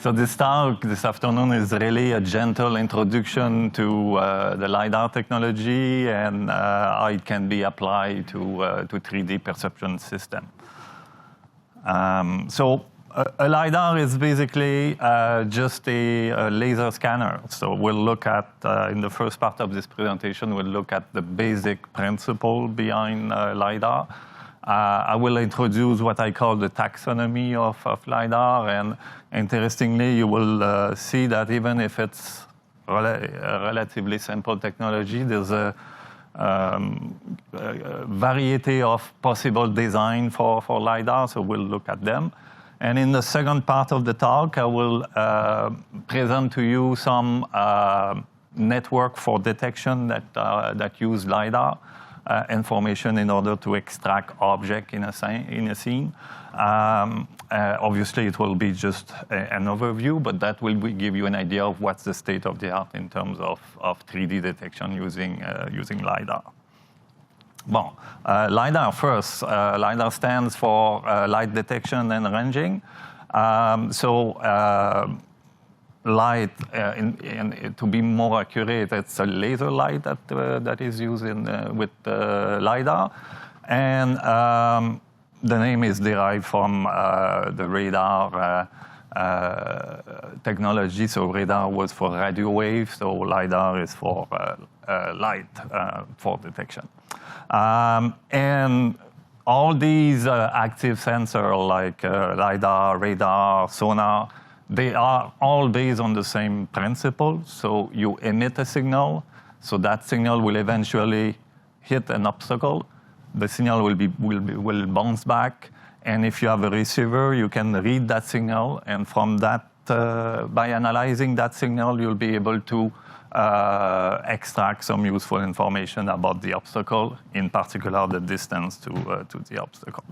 So this talk this afternoon is really a gentle introduction to the LiDAR technology and how it can be applied to 3D perception system. So a LiDAR is basically just a laser scanner. So we'll look at, in the first part of this presentation, we'll look at the basic principle behind LiDAR. I will introduce what I call the taxonomy of LiDAR, and interestingly, you will see that even if it's a relatively simple technology, there's a variety of possible design for LiDAR, so we'll look at them. And in the second part of the talk, I will present to you some network for detection that use LiDAR information in order to extract object in a scene. Obviously, it will be just an overview, but that will give you an idea of what's the state of the art in terms of 3D detection using LiDAR. Well, LiDAR first. LiDAR stands for light detection and ranging. Light, to be more accurate, it's a laser light that is used with LiDAR. And the name is derived from the radar technology. So radar was for radio waves, so LiDAR is for light for detection. And all these active sensors like LiDAR, radar, sonar, they are all based on the same principle. So you emit a signal, so that signal will eventually hit an obstacle. The signal will bounce back, and if you have a receiver, you can read that signal, and from that, by analyzing that signal, you'll be able to extract some useful information about the obstacle, in particular the distance to the obstacle.